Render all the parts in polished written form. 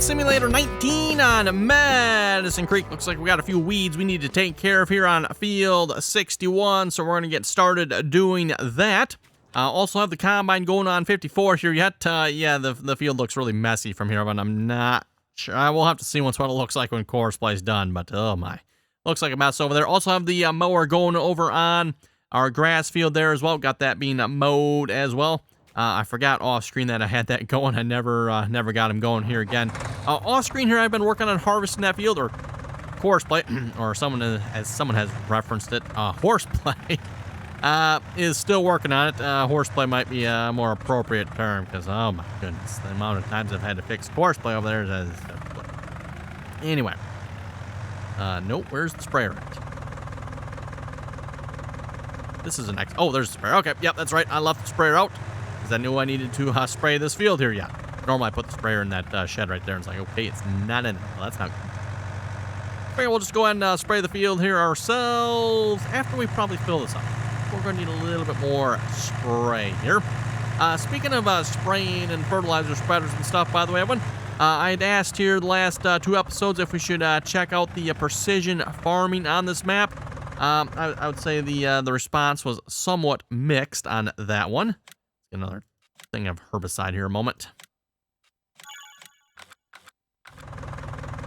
Simulator 19 on Madison Creek. Looks like we got a few weeds we need to take care of here on field 61, so we're going to get started doing that. Also have the combine going on 54 here yet. Yeah, the field looks really messy from here, but I'm not sure. I will have to see once what it looks like when Courseplay is done, but oh my. Looks like a mess over there. Also have the mower going over on our grass field there as well. Got that being mowed as well. I forgot off screen that I had that going. I never got him going here again. Off screen here, I've been working on harvesting that field, or Courseplay, or as someone has referenced it, Horseplay, is still working on it. Horseplay might be a more appropriate term, because oh my goodness, the amount of times I've had to fix Courseplay over there is anyway. Nope, where's the sprayer at? This is an X. Oh, there's the sprayer. Okay, yep, that's right. I left the sprayer out because I knew I needed to spray this field here. Yeah, normally I put the sprayer in that shed right there. And it's like, okay, it's not in it. Well, that's not good. Okay, we'll just go ahead and spray the field here ourselves after we probably fill this up. We're going to need a little bit more spray here. Speaking of spraying and fertilizer spreaders and stuff, by the way, everyone, I had asked here the last 2 episodes if we should check out the precision farming on this map. I would say the response was somewhat mixed on that one. Another thing of herbicide here a moment.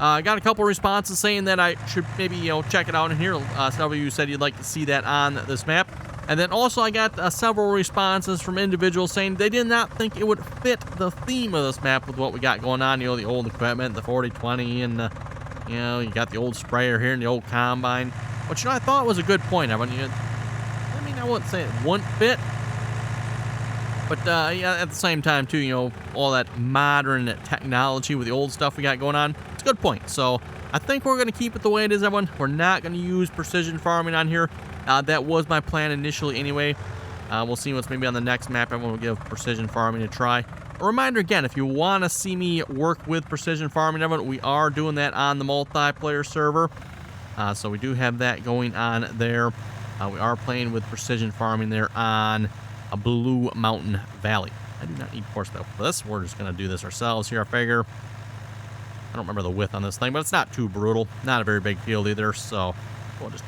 I got a couple responses saying that I should maybe check it out in here. Several of you said you'd like to see that on this map. And then also I got several responses from individuals saying they did not think it would fit the theme of this map with what we got going on. You know, the old equipment, the 40-20, and you got the old sprayer here and the old combine. Which, I thought was a good point. I mean, I wouldn't say it wouldn't fit. But, yeah, at the same time, too, all that modern technology with the old stuff we got going on, it's a good point. So, I think we're going to keep it the way it is, everyone. We're not going to use precision farming on here. That was my plan initially anyway. We'll see what's maybe on the next map. Everyone will give precision farming a try. A reminder again, if you want to see me work with precision farming, everyone, we are doing that on the multiplayer server. So we do have that going on there. We are playing with precision farming there on a Blue Mountain Valley. I do not need Courseplay for this. We're just going to do this ourselves here, I figure. I don't remember the width on this thing, but it's not too brutal. Not a very big field either, so we'll just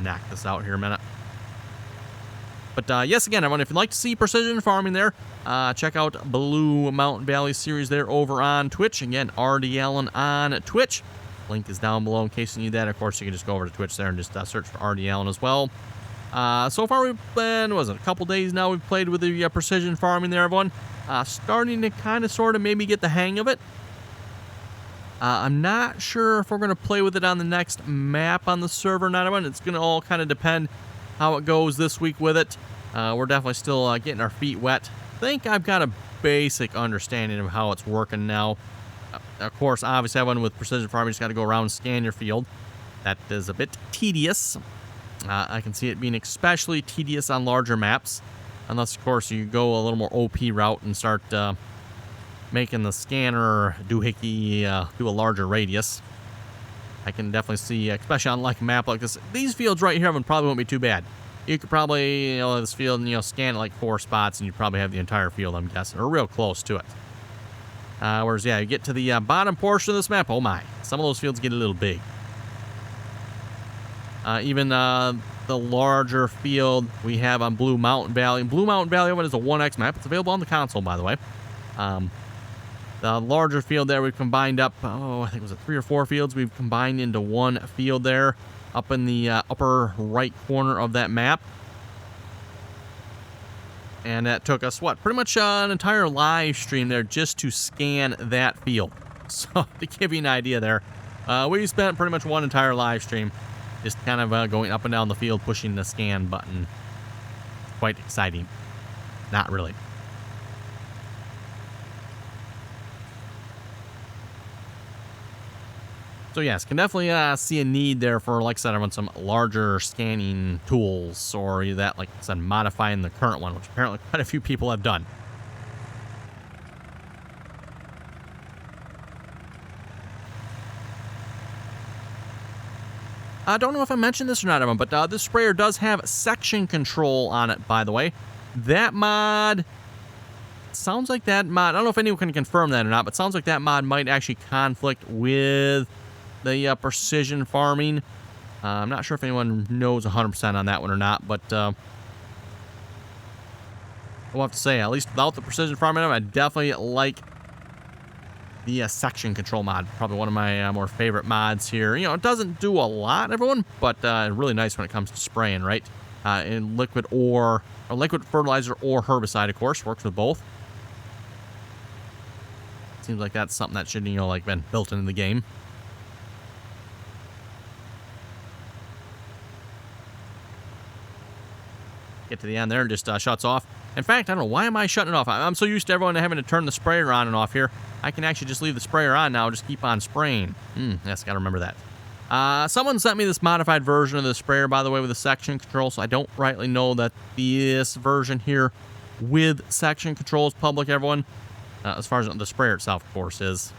knock this out here a minute. But yes, again, everyone, if you'd like to see precision farming there, check out Blue Mountain Valley series there over on Twitch. Again, RDAllen on Twitch. Link is down below in case you need that. Of course, you can just go over to Twitch there and just search for RDAllen as well. So far, we've been, a couple days now we've played with the precision farming there, everyone. Starting to kind of sort of maybe get the hang of it. I'm not sure if we're going to play with it on the next map on the server or not, everyone. It's going to all kind of depend how it goes this week with it. We're definitely still getting our feet wet. I think I've got a basic understanding of how it's working now. Of course, obviously, everyone with precision farming just got to go around and scan your field. That is a bit tedious. I can see it being especially tedious on larger maps. Unless, of course, you go a little more OP route and start making the scanner doohickey do a larger radius. I can definitely see, especially on like a map like this, these fields right here probably won't be too bad. You could probably, this field, scan it like 4 spots, and you probably have the entire field, I'm guessing, or real close to it. Whereas, yeah, you get to the bottom portion of this map, oh my, some of those fields get a little big. Even the larger field we have on Blue Mountain Valley. Blue Mountain Valley is a 1X map. It's available on the console, by the way. The larger field there we've combined up, I think it was 3 or 4 fields we've combined into one field there up in the upper right corner of that map. And that took us, pretty much an entire live stream there just to scan that field. So, to give you an idea there, we spent pretty much one entire live stream just kind of going up and down the field, pushing the scan button. Quite exciting. Not really. So yes, can definitely see a need there for, like I said, everyone, some larger scanning tools, or that, like I said, modifying the current one, which apparently quite a few people have done. I don't know if I mentioned this or not, everyone, but this sprayer does have section control on it, by the way. That mod sounds like that mod, I don't know if anyone can confirm that or not, but sounds like that mod might actually conflict with the precision farming. I'm not sure if anyone knows 100% on that one or not, but we'll have to say, at least without the precision farming, I definitely like the section control mod. Probably one of my more favorite mods here. You know, it doesn't do a lot, everyone, but really nice when it comes to spraying, right? In liquid or liquid fertilizer or herbicide, of course, works with both. Seems like that's something that should, you know, like been built into the game. Get to the end there and just shuts off. In fact, I don't know, why am I shutting it off? I'm so used to everyone having to turn the sprayer on and off here. I can actually just leave the sprayer on now, just keep on spraying. Yes, gotta remember that. Someone sent me this modified version of the sprayer, by the way, with the section control, so I don't rightly know that this version here with section control is public, everyone. As far as the sprayer itself, of course, is.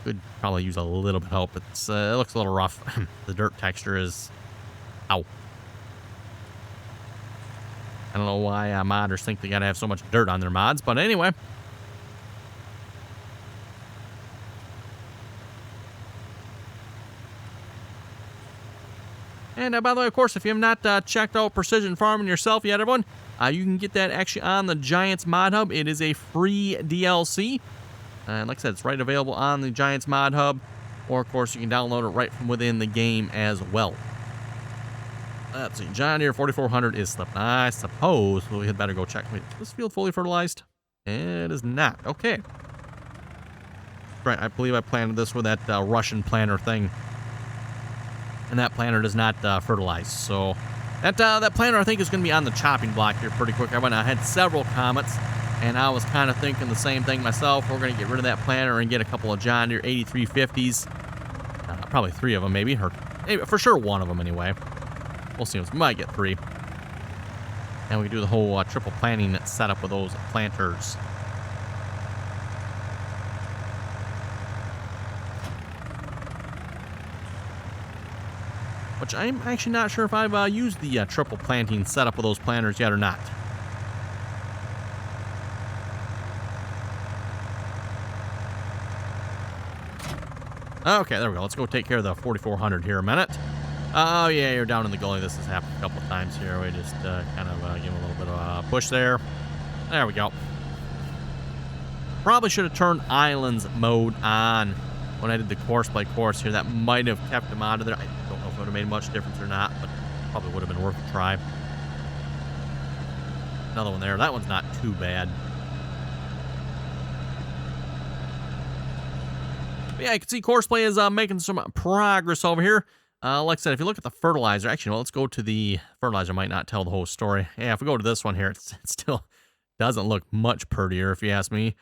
Could probably use a little bit of help. It looks a little rough. The dirt texture is... Ow. I don't know why modders think they gotta have so much dirt on their mods, but anyway. And by the way, of course, if you have not checked out Precision Farming yourself yet, everyone, you can get that actually on the Giants Mod Hub. It is a free DLC. And like I said, it's right available on the Giants Mod Hub. Or, of course, you can download it right from within the game as well. Let's see. John Deere 4400 is slipped. I suppose we had better go check. Wait, is this field fully fertilized? It is not. Okay. Right, I believe I planted this with that Russian planter thing. And that planter does not fertilize. So that planter, I think, is going to be on the chopping block here pretty quick. I had several comments, and I was kind of thinking the same thing myself. We're going to get rid of that planter and get a couple of John Deere 8350s. Probably 3 of them, maybe. Or maybe, for sure, 1 of them anyway. We'll see. We might get 3. And we can do the whole triple planting setup with those planters. Which I'm actually not sure if I've used the triple planting setup with those planters yet or not. Okay, there we go. Let's go take care of the 4400 here a minute. Oh, yeah, you're down in the gully. This has happened a couple of times here. We just kind of give him a little bit of a push there. There we go. Probably should have turned Islands mode on when I did the Courseplay course here. That might have kept him out of there. I don't know if it would have made much difference or not, but probably would have been worth a try. Another one there. That one's not too bad. But yeah, you can see Courseplay is making some progress over here. Like I said, if you look at the fertilizer, actually, well, let's go to the fertilizer. Might not tell the whole story. Yeah, if we go to this one here, it still doesn't look much prettier, if you ask me.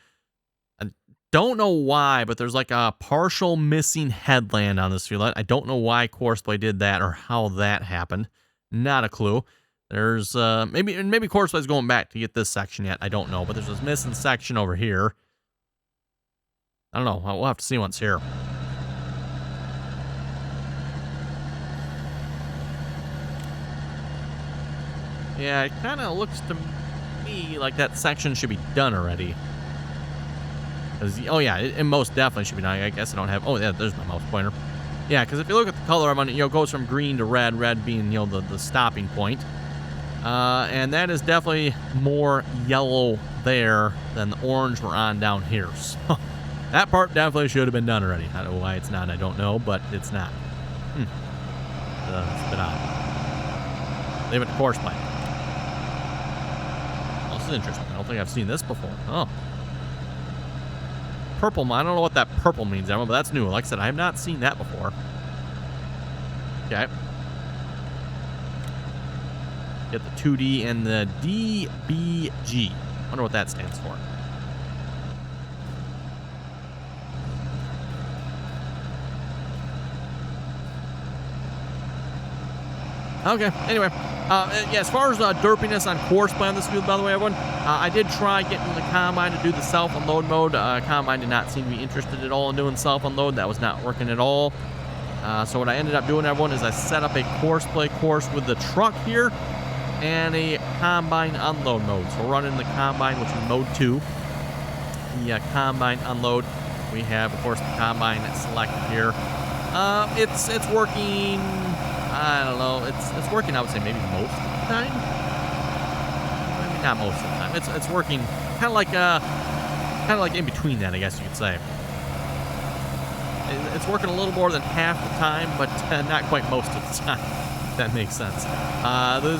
I don't know why, but there's like a partial missing headland on this field. I don't know why Courseplay did that or how that happened. Not a clue. There's maybe Courseplay's going back to get this section yet. I don't know, but there's this missing section over here. I don't know. We'll have to see once here. Yeah, it kind of looks to me like that section should be done already. Oh, yeah, it most definitely should be done. I guess I don't have... Oh, yeah, there's my mouse pointer. Yeah, because if you look at the color, it goes from green to red, red being, the stopping point. And that is definitely more yellow there than the orange we're on down here. So that part definitely should have been done already. I don't know why it's not, I don't know, but it's not. It's a bit odd. Leave it to Courseplay. This is interesting. I don't think I've seen this before. Oh. Purple. I don't know what that purple means, Emma, but that's new. Like I said, I have not seen that before. Okay. Get the 2D and the DBG. Wonder what that stands for. Okay, anyway. Yeah, as far as derpiness on Courseplay on this field, by the way, everyone, I did try getting the Combine to do the self-unload mode. Combine did not seem to be interested at all in doing self-unload. That was not working at all. So what I ended up doing, everyone, is I set up a Courseplay course with the truck here and a Combine unload mode. So we're running the Combine, which is mode 2. the combine unload. We have, of course, the combine selected here. It's working. I don't know. It's working. I would say maybe most of the time. Maybe not most of the time. It's working kind of like in between that, I guess you could say. It's working a little more than half the time, but not quite most of the time. If that makes sense.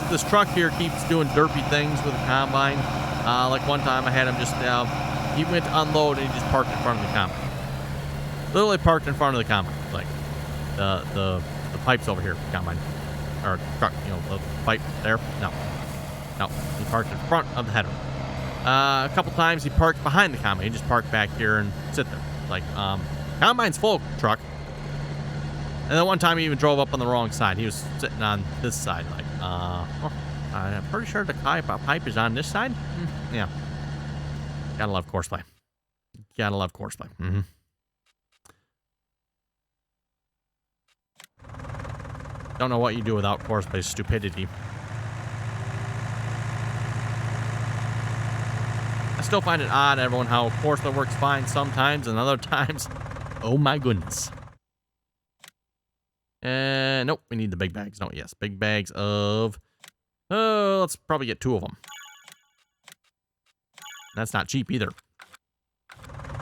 This truck here keeps doing derpy things with the combine. Like one time I had him just, he went to unload and he just parked in front of the combine. Literally parked in front of the combine. Like the pipe's over here, combine. Or truck, the pipe there. No. He parked in front of the header. A couple times he parked behind the combine. He just parked back here and sit there. Like, combine's full, truck. And then one time he even drove up on the wrong side. He was sitting on this side. Like, I'm pretty sure the pipe is on this side. Yeah. Gotta love Courseplay. Gotta love Courseplay. Don't know what you do without Courseplay's stupidity. I still find it odd, everyone, how Courseplay works fine sometimes and other times. Oh my goodness. Nope, we need the big bags. No, yes, big bags of... let's probably get 2 of them. That's not cheap either.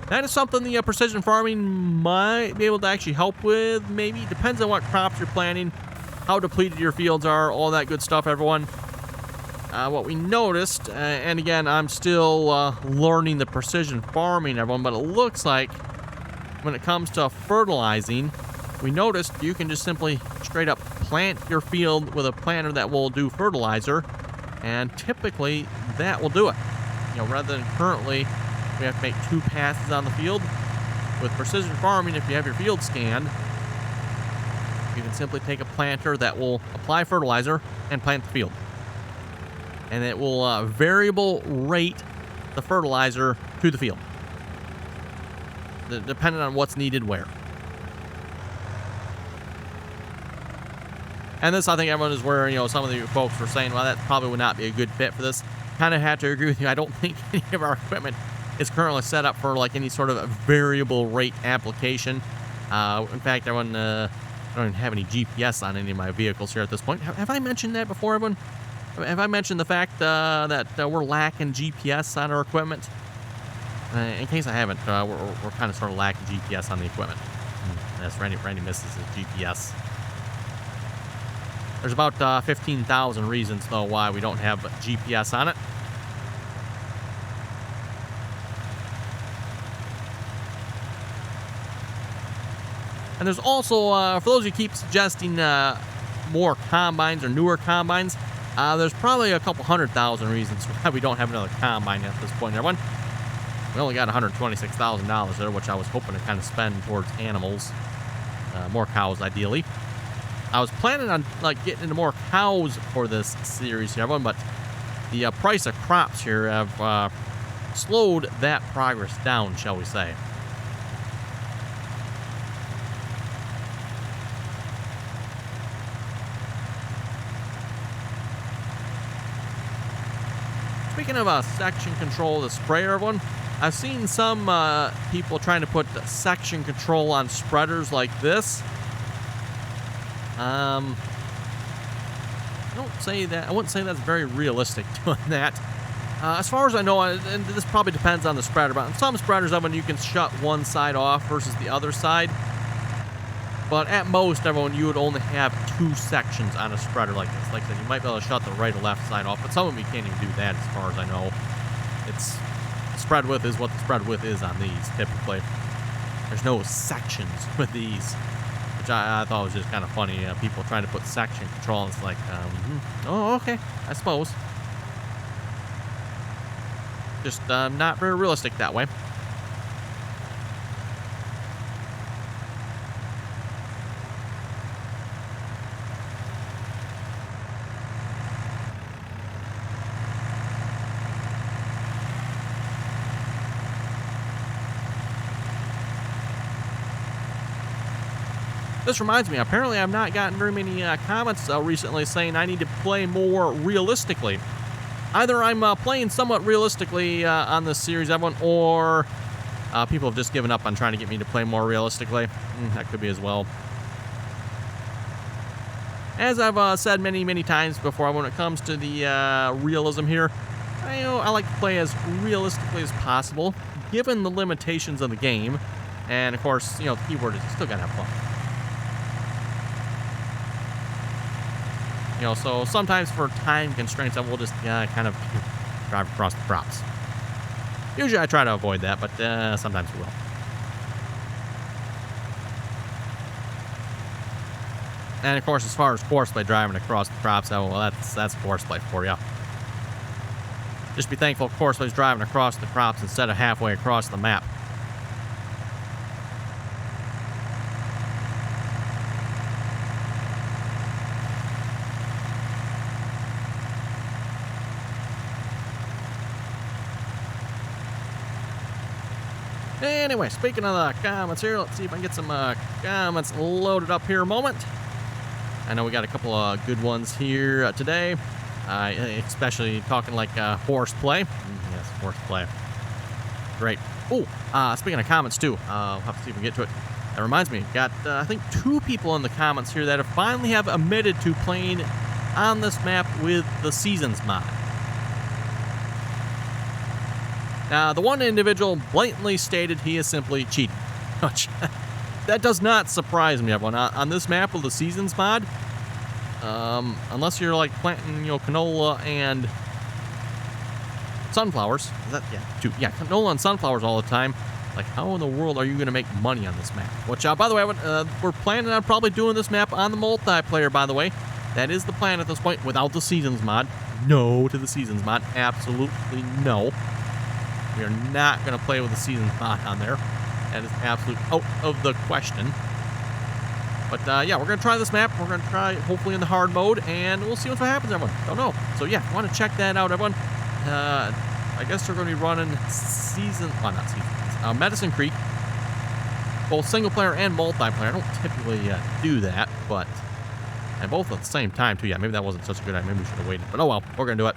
That is something the precision farming might be able to actually help with. Maybe. Depends on what crops you're planting, how depleted your fields are, all that good stuff, everyone. What we noticed, and again, I'm still learning the precision farming, everyone, but it looks like when it comes to fertilizing, we noticed you can just simply straight up plant your field with a planter that will do fertilizer, and typically that will do it. Rather than currently we have to make 2 passes on the field. With precision farming, if you have your field scanned, you can simply take a planter that will apply fertilizer and plant the field. And it will variable rate the fertilizer to the field, depending on what's needed where. And this, I think, everyone is where, some of the folks were saying, well, that probably would not be a good fit for this. Kind of have to agree with you. I don't think any of our equipment is currently set up for like any sort of a variable rate application. In fact, everyone, I don't even have any GPS on any of my vehicles here at this point. Have I mentioned that before, everyone? Have I mentioned the fact that we're lacking GPS on our equipment? In case I haven't, we're kind of sort of lacking GPS on the equipment. That's Randy misses his GPS. There's about 15,000 reasons, though, why we don't have GPS on it. And there's also, for those of you who keep suggesting more combines or newer combines, there's probably a couple 100,000 reasons why we don't have another combine at this point, everyone. We only got $126,000 there, which I was hoping to kind of spend towards animals. More cows, ideally. I was planning on getting into more cows for this series here, everyone, but the price of crops here have slowed that progress down, shall we say. Speaking of section control of the sprayer, everyone, I've seen some people trying to put section control on spreaders like this. I wouldn't say that's very realistic doing that. As far as I know, and this probably depends on the spreader, but on some spreaders, you can shut one side off versus the other side. But at most, everyone, you would only have 2 sections on a spreader like this. Like I said, you might be able to shut the right or left side off, but some of them you can't even do that as far as I know. It's spread width is what the spread width is on these, typically. There's no sections with these, which I thought was just kind of funny. People trying to put section control, and it's like, oh, okay, I suppose. Just not very realistic that way. This reminds me, apparently I've not gotten very many comments recently saying I need to play more realistically. either I'm playing somewhat realistically on this series, everyone, or people have just given up on trying to get me to play more realistically. That could be as well. As I've said many, many times before, when it comes to the realism here, I like to play as realistically as possible, given the limitations of the game. And, of course, the keyword is you still got to have fun. So sometimes for time constraints, I will just kind of drive across the crops. Usually I try to avoid that, but sometimes we will. And, of course, as far as Courseplay driving across the crops, that's Courseplay for you. Just be thankful Courseplay's driving across the crops instead of halfway across the map. Anyway, speaking of the comments here, let's see if I can get some comments loaded up here a moment. I know we got a couple of good ones here today, especially talking like Horseplay. Yes, Horseplay. Great. Oh, speaking of comments too, I'll have to see if we can get to it. That reminds me, got I think 2 people in the comments here that have finally admitted to playing on this map with the Seasons mod. Now, the one individual blatantly stated he is simply cheating. That does not surprise me, everyone. On this map with the Seasons mod, unless you're like planting, canola and sunflowers. Canola and sunflowers all the time. Like, how in the world are you going to make money on this map? Which, by the way, we're planning on probably doing this map on the multiplayer, by the way. That is the plan at this point, without the Seasons mod. No to the Seasons mod. Absolutely no. We are not going to play with the Seasons mod on there. That is absolutely out of the question. But, yeah, we're going to try this map. We're going to try, hopefully, in the hard mode, and we'll see what happens, everyone. Don't know. So, yeah, if you want to check that out, everyone, I guess we're going to be running Medicine Creek, both single-player and multiplayer. I don't typically do that, but, and both at the same time, too. Yeah, maybe that wasn't such a good idea. Maybe we should have waited. But, oh, well, we're going to do it.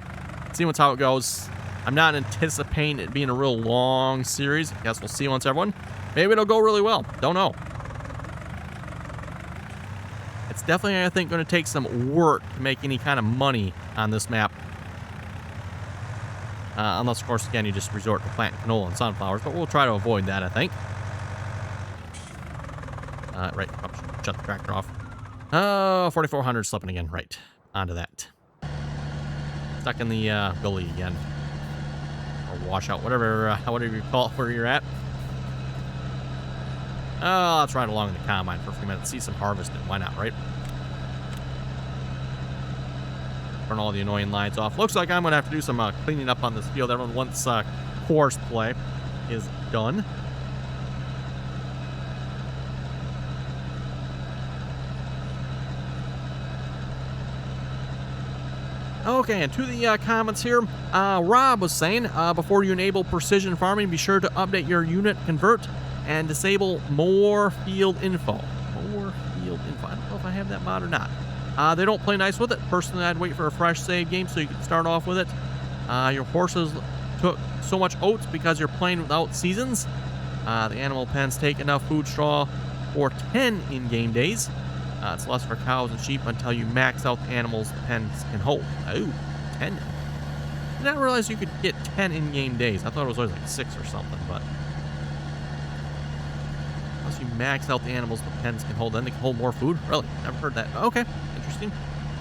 See how it goes. I'm not anticipating it being a real long series. I guess we'll see once, everyone. Maybe it'll go really well. Don't know. It's definitely, I think, going to take some work to make any kind of money on this map. Unless, of course, again, you just resort to planting canola and sunflowers. But we'll try to avoid that, I think. Right. Oh, shut the tractor off. Oh, 4400 slipping again. Right. Onto that. Stuck in the gully again. Washout, whatever you call it where you're at. Let's ride along in the combine for a few minutes, see some harvesting. Why not, right? Turn all the annoying lines off. Looks like I'm going to have to do some cleaning up on this field. Everyone, once Courseplay is done. Okay, and to the comments here, Rob was saying, before you enable precision farming, be sure to update your unit convert and disable more field info. More field info. I don't know if I have that mod or not. They don't play nice with it. Personally, I'd wait for a fresh save game so you can start off with it. Your horses took so much oats because you're playing without seasons. The animal pens take enough food straw for 10 in-game days. It's less for cows and sheep until you max out the animals the pens can hold. Oh, 10. I did not realize you could get 10 in-game days. I thought it was always like 6 or something, but once you max out the animals the pens can hold, then they can hold more food? Really? Never heard that. Okay, interesting.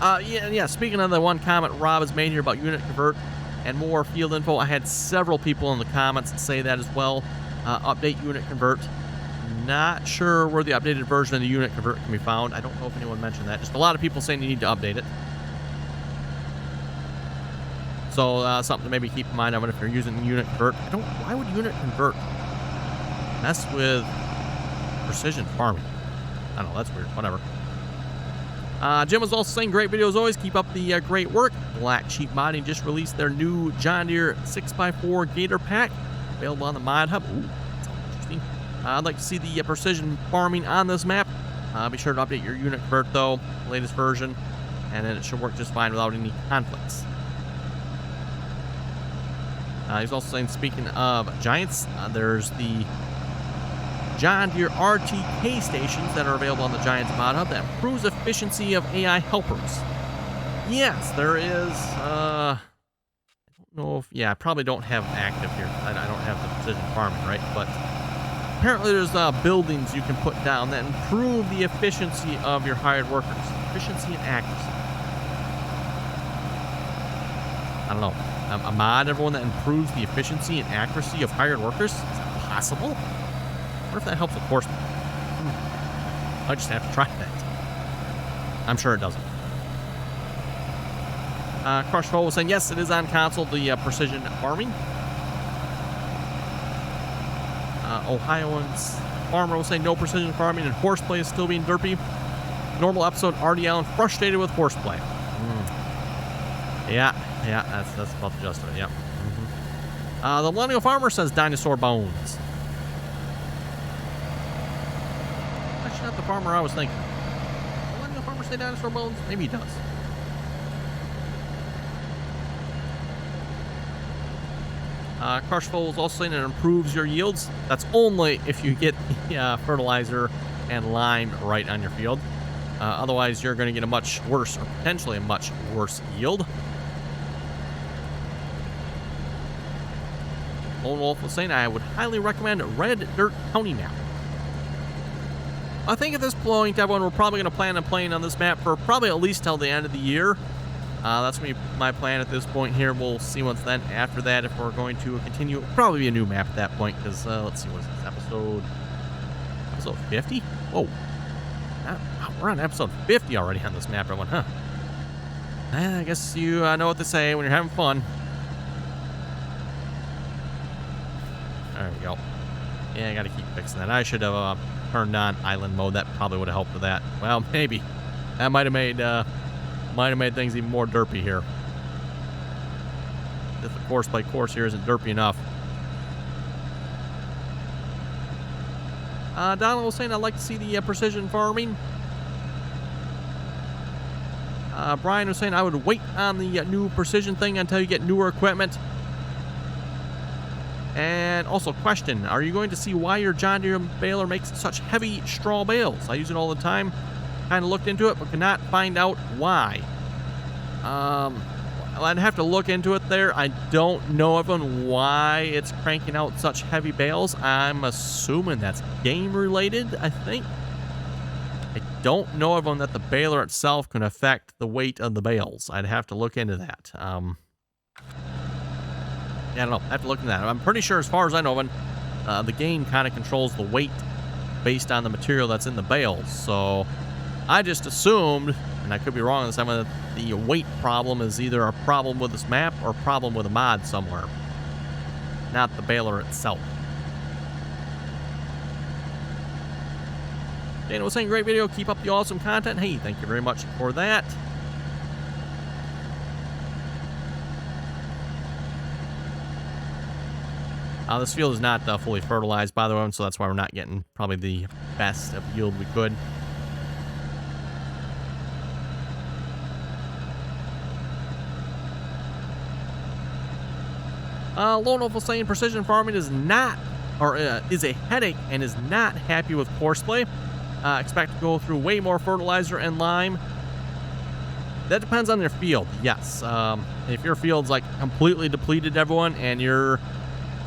Yeah, speaking of the one comment Rob has made here about unit convert and more field info, I had several people in the comments say that as well. Update unit convert. Not sure where the updated version of the unit convert can be found. I don't know if anyone mentioned that. Just a lot of people saying you need to update it. So something to maybe keep in mind if you're using unit convert. Why would unit convert mess with precision farming? I don't know. That's weird. Whatever. Jim was also saying, great video as always. Keep up the great work. Black Sheep Modding just released their new John Deere 6x4 Gator Pack. Available on the Mod Hub. Ooh, that sounds interesting. I'd like to see the precision farming on this map. Be sure to update your unit convert, though. Latest version. And then it should work just fine without any conflicts. He's also saying, speaking of giants, there's the John Deere RTK stations that are available on the Giants mod hub that improves efficiency of AI helpers. Yes, there is. I don't know if. Yeah, I probably don't have active here. I don't have the precision farming, right? But apparently there's buildings you can put down that improve the efficiency of your hired workers. Efficiency and accuracy. I don't know. A mod, everyone, that improves the efficiency and accuracy of hired workers? Is that possible? What if that helps with Courseplay? I just have to try that. I'm sure it doesn't. Crush Hole was saying, yes, it is on console, the precision farming. Ohioans Farmer was saying, no precision farming and Horseplay is still being derpy. Normal episode, RDAllen frustrated with Horseplay. Yeah, that's about the gist of it, yep. The Millennial Farmer says dinosaur bones. Actually, not the farmer I was thinking. The Millennial Farmer say dinosaur bones? Maybe he does. Crush Full is also saying it improves your yields. That's only if you get the fertilizer and lime right on your field. Otherwise, you're going to get a much worse, or potentially a much worse yield. Lone Wolf was saying, I would highly recommend Red Dirt County map. I think at this point, everyone, we're probably going to plan on playing on this map for probably at least till the end of the year. That's going to be my plan at this point here. We'll see once then. After that, if we're going to continue, it'll probably be a new map at that point, because, let's see, what is this, episode 50? Whoa. We're on episode 50 already on this map, everyone, huh? I guess you know what to say when you're having fun. There we go. Yeah, I gotta keep fixing that. I should have turned on island mode. That probably would have helped with that. Well, maybe. That might have made things even more derpy here. If the Courseplay course here isn't derpy enough. Donald was saying, I'd like to see the precision farming. Brian was saying, I would wait on the new precision thing until you get newer equipment. And also, question, are you going to see why your John Deere baler makes such heavy straw bales? I use it all the time. Kind of looked into it, but could not find out why. I'd have to look into it there. I don't know even why it's cranking out such heavy bales. I'm assuming that's game related, I think. I don't know even that the baler itself can affect the weight of the bales. I'd have to look into that. Yeah, I don't know. I have to look into that. I'm pretty sure, as far as I know, the game kind of controls the weight based on the material that's in the bales. So I just assumed, and I could be wrong on this time, that the weight problem is either a problem with this map or a problem with a mod somewhere, not the baler itself. Dana was saying, great video. Keep up the awesome content. Hey, thank you very much for that. This field is not fully fertilized, by the way, so that's why we're not getting probably the best of yield we could. Lone Wolf was saying precision farming is not, or is a headache and is not happy with Courseplay. Expect to go through way more fertilizer and lime. That depends on your field, yes. If your field's like completely depleted, everyone, and you're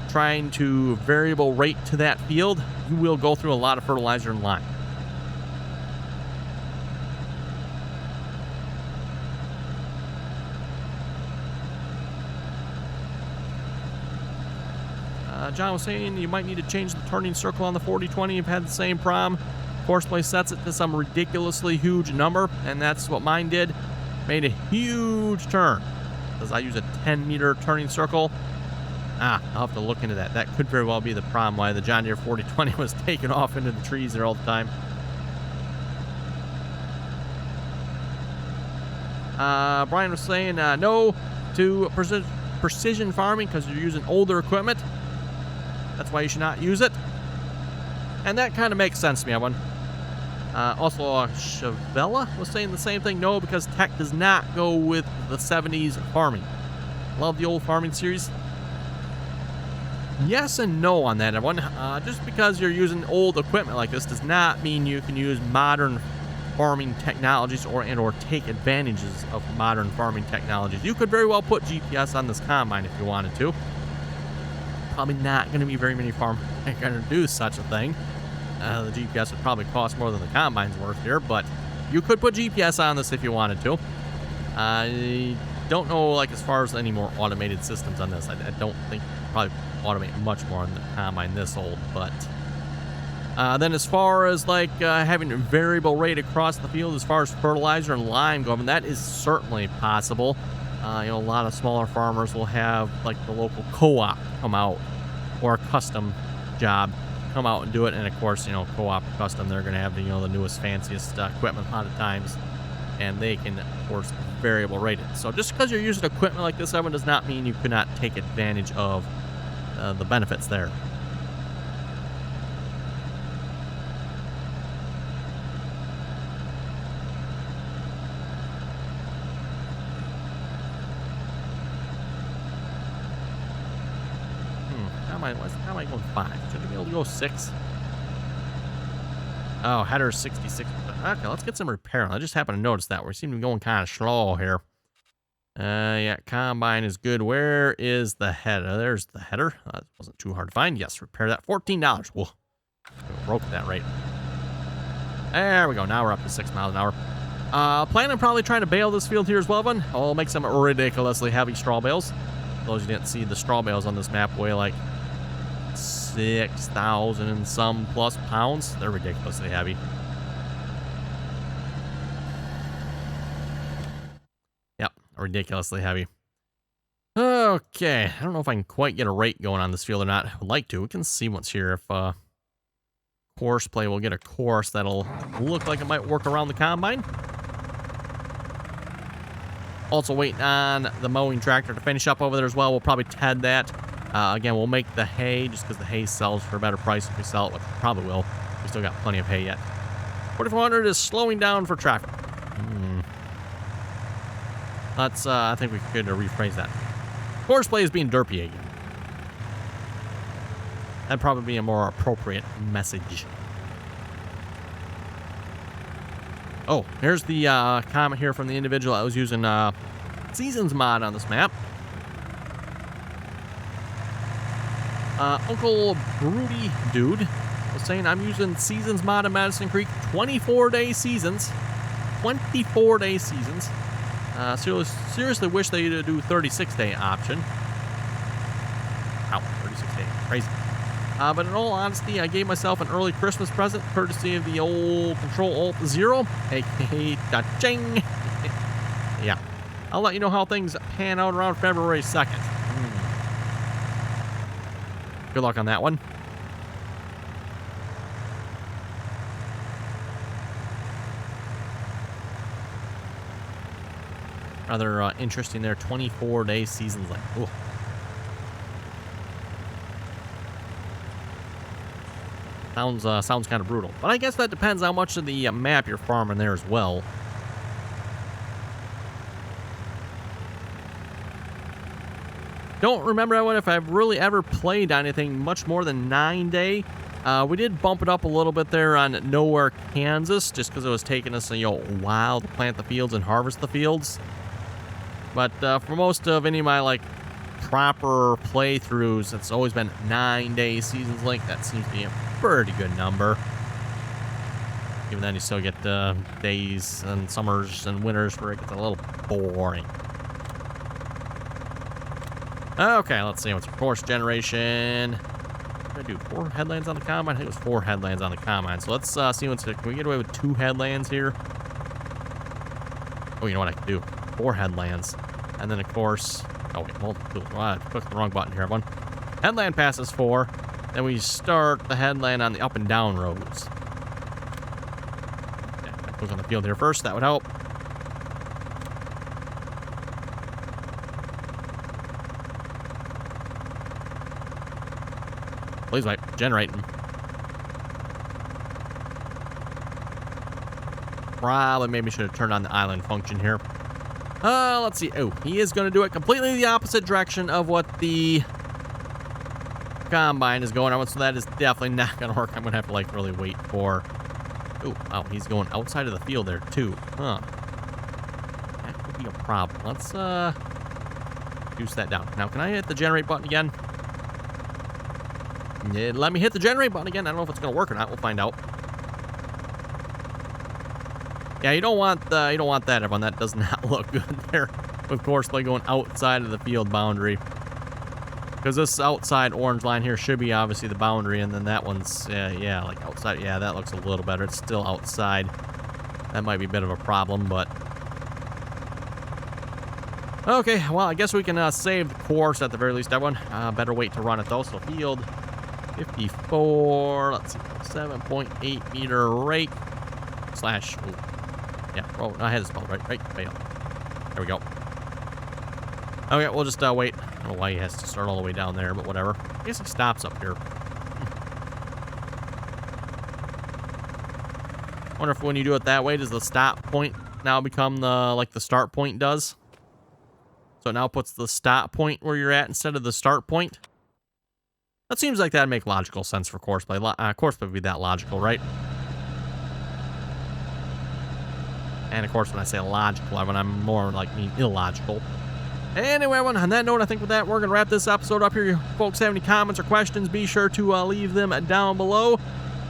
trying to variable rate to that field, you will go through a lot of fertilizer and lime. John was saying you might need to change the turning circle on the 40-20. You've had the same problem. Courseplay sets it to some ridiculously huge number, and that's what mine did. Made a huge turn because I use a 10-meter turning circle. I'll have to look into that. That could very well be the problem why the John Deere 40-20 was taken off into the trees there all the time. Brian was saying no to precision farming because you're using older equipment. That's why you should not use it. And that kind of makes sense to me, everyone. Also, Chavella was saying the same thing. No, because tech does not go with the 70s farming. Love the old farming series. Yes and no on that one. Just because you're using old equipment like this does not mean you can use modern farming technologies or take advantages of modern farming technologies. You could very well put GPS on this combine if you wanted to. Probably not going to be very many farmers that are going to do such a thing. The GPS would probably cost more than the combine's worth here, but you could put GPS on this if you wanted to. I don't know, like, as far as any more automated systems on this. I don't think you could probably automate much more on the combine this old, but then as far as like having a variable rate across the field as far as fertilizer and lime go, I mean, that is certainly possible. A lot of smaller farmers will have like the local co-op come out, or a custom job come out and do it. And of course, co-op custom, they're going to have the newest, fanciest equipment a lot of times, and they can, of course, variable rate it. So just because you're using equipment like this, Evan, does not mean you could not take advantage of the benefits there. How am I going 5? Should I be able to go 6? Oh, header 66. Okay, let's get some repair. I just happened to notice that. We seem to be going kind of slow here. Yeah, combine is good. Where is the header? There's the header. That wasn't too hard to find. Yes, repair that. $14. Whoa. Broke that rate. There we go. Now we're up to 6 miles an hour. Plan on probably trying to bale this field here as well, Evan. I'll make some ridiculously heavy straw bales. For those who didn't see, the straw bales on this map weigh like 6,000 and some plus pounds. They're ridiculously heavy. Yep, ridiculously heavy. Okay, I don't know if I can quite get a rate going on this field or not. I would like to. We can see what's here. If Courseplay will get a course that'll look like it might work around the combine. Also waiting on the mowing tractor to finish up over there as well. We'll probably TED that. Again, we'll make the hay just because the hay sells for a better price if we sell it, which we probably will. We still got plenty of hay yet. 4400 is slowing down for traffic. Let's, I think we could rephrase that. Horseplay is being derpy again. That'd probably be a more appropriate message. Oh, here's the comment here from the individual that was using Seasons mod on this map. Uncle Broody Dude was saying, I'm using Seasons mod in Madison Creek, 24-day seasons. 24-day seasons. Seriously wish they'd do 36-day option. Ow, 36 days. Crazy. But in all honesty, I gave myself an early Christmas present, courtesy of the old Control-Alt-0, aka da-ching. Yeah. I'll let you know how things pan out around February 2nd. Good luck on that one. Rather interesting there. 24-day seasons. Like, ooh. Sounds kind of brutal. But I guess that depends how much of the map you're farming there as well. Don't remember if I've really ever played anything much more than 9-day. We did bump it up a little bit there on Nowhere, Kansas, just because it was taking us a while to plant the fields and harvest the fields. But for most of any of my proper playthroughs, it's always been 9-day seasons length. That seems to be a pretty good number. Even then, you still get days and summers and winters where it gets a little boring. Okay, let's see. What's your course generation? What did I do? 4 headlands on the combine? I think it was 4 headlands on the combine. So let's see what's. Can we get away with 2 headlands here? Oh, you know what I can do? 4 headlands. And then, of course. Oh, wait. Multiple. I clicked the wrong button here, everyone. Headland passes 4. Then we start the headland on the up and down roads. Yeah, click on the field here first. That would help. Please wait. Generating. Probably maybe should have turned on the island function here. Let's see. Oh, he is going to do it completely the opposite direction of what the combine is going on, so that is definitely not going to work. I'm going to have to, like, really wait for... Oh, wow, he's going outside of the field there, too. Huh. That could be a problem. Let's, reduce that down. Now, can I hit the generate button again? Yeah, let me hit the generate button again. I don't know if it's going to work or not. We'll find out. Yeah, you don't want that, everyone. That does not look good there with Courseplay going outside of the field boundary. Because this outside orange line here should be obviously the boundary, and then that one's, yeah, like outside. Yeah, that looks a little better. It's still outside. That might be a bit of a problem, but... Okay, well, I guess we can save the course at the very least, everyone. Better wait to run it, though. So field 54, let's see, 7.8 meter rake slash... Ooh, yeah, oh, I had it spelled right, bale. There we go. Okay, we'll just wait. I don't know why he has to start all the way down there, but whatever. I guess he stops up here. Wonder if when you do it that way, does the stop point now become the start point does? So it now puts the stop point where you're at instead of the start point. That seems like that'd make logical sense for Courseplay. Courseplay would be that logical, right? And of course, when I say logical, I'm more like mean illogical. Anyway, everyone, on that note, I think with that, we're going to wrap this episode up here. If you folks have any comments or questions, be sure to leave them down below.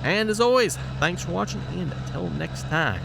And as always, thanks for watching, and until next time.